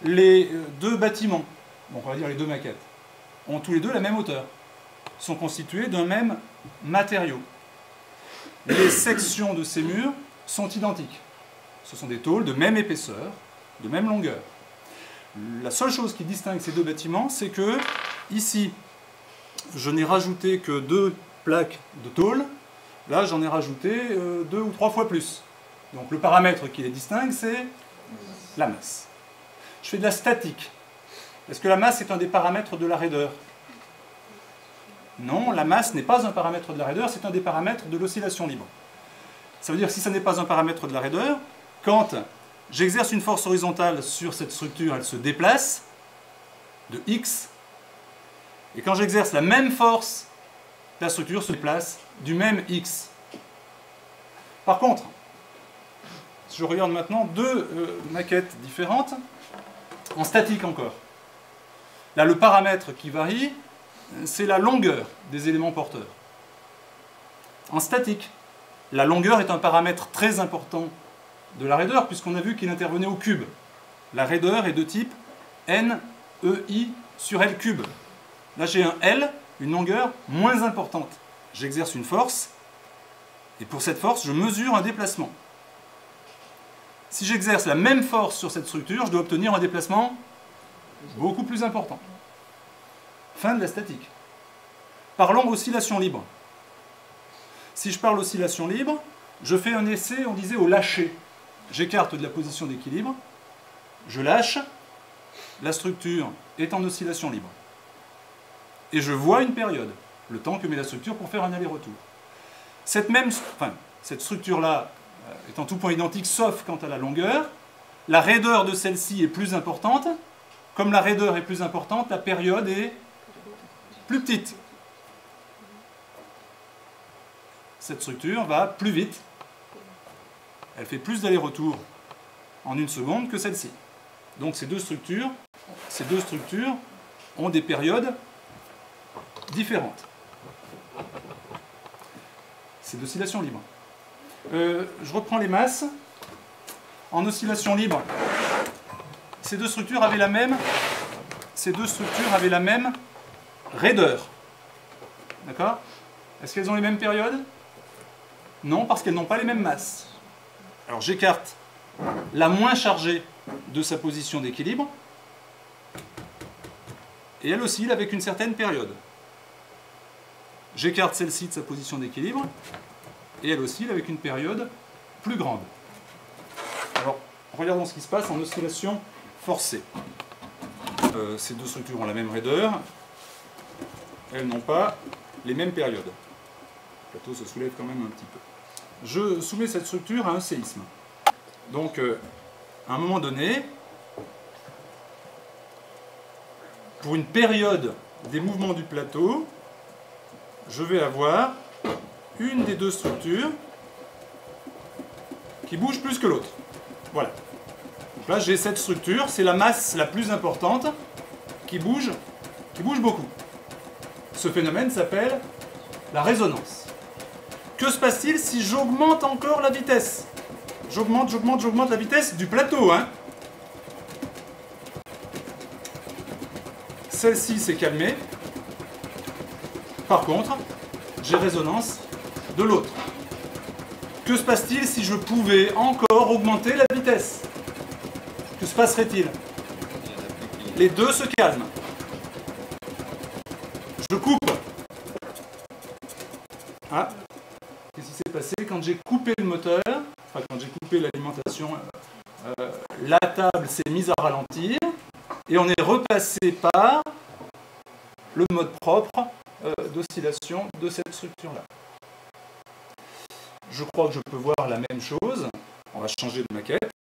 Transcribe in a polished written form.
les deux bâtiments, donc on va dire les deux maquettes, ont tous les deux la même hauteur, sont constitués d'un même matériau. Les sections de ces murs sont identiques. Ce sont des tôles de même épaisseur, de même longueur. La seule chose qui distingue ces deux bâtiments, c'est que, ici, je n'ai rajouté que 2 plaques de tôle. Là, j'en ai rajouté 2 ou 3 fois plus. Donc le paramètre qui les distingue, c'est la masse. Je fais de la statique. Est-ce que la masse est un des paramètres de la raideur? Non, la masse n'est pas un paramètre de la raideur, c'est un des paramètres de l'oscillation libre. Ça veut dire que si ça n'est pas un paramètre de la raideur, quand j'exerce une force horizontale sur cette structure, elle se déplace de x, et quand j'exerce la même force, la structure se déplace du même x. Par contre, si je regarde maintenant 2 maquettes différentes, en statique encore. Là, le paramètre qui varie, c'est la longueur des éléments porteurs. En statique, la longueur est un paramètre très important de la raideur, puisqu'on a vu qu'il intervenait au cube. La raideur est de type n, e, i sur l cube. Là, j'ai un L, une longueur moins importante. J'exerce une force, et pour cette force, je mesure un déplacement. Si j'exerce la même force sur cette structure, je dois obtenir un déplacement beaucoup plus important. Fin de la statique. Parlons oscillation libre. Si je parle oscillation libre, je fais un essai, on disait, au lâcher. J'écarte de la position d'équilibre, je lâche, la structure est en oscillation libre. Et je vois une période, le temps que met la structure pour faire un aller-retour. Cette structure-là est en tout point identique, sauf quant à la longueur. La raideur de celle-ci est plus importante. Comme la raideur est plus importante, la période est plus petite. Cette structure va plus vite. Elle fait plus d'aller-retour en 1 seconde que celle-ci. Donc ces deux structures ont des périodes différentes. C'est d'oscillation libre. Je reprends les masses. En oscillation libre, ces deux structures avaient la même raideur. D'accord? Est-ce qu'elles ont les mêmes périodes? Non, parce qu'elles n'ont pas les mêmes masses. Alors j'écarte la moins chargée de sa position d'équilibre, et elle oscille avec une certaine période. J'écarte celle-ci de sa position d'équilibre, et elle oscille avec une période plus grande. Alors, regardons ce qui se passe en oscillation forcée. Ces deux structures ont la même raideur, elles n'ont pas les mêmes périodes. Le plateau se soulève quand même un petit peu. Je soumets cette structure à un séisme. Donc, à un moment donné, pour une période des mouvements du plateau, je vais avoir une des deux structures qui bouge plus que l'autre. Voilà. Donc là, j'ai cette structure, c'est la masse la plus importante qui bouge beaucoup. Ce phénomène s'appelle la résonance. Que se passe-t-il si j'augmente encore la vitesse? J'augmente la vitesse du plateau, hein. Celle-ci s'est calmée. Par contre, j'ai résonance de l'autre. Que se passe-t-il si je pouvais encore augmenter la vitesse? Que se passerait-il? Les deux se calment. Je coupe. Ah, qu'est-ce qui s'est passé quand j'ai coupé le moteur? Enfin, quand j'ai coupé l'alimentation, la table s'est mise à ralentir et on est repassé par le mode propre d'oscillation de cette structure-là. Je crois que je peux voir la même chose. On va changer de maquette.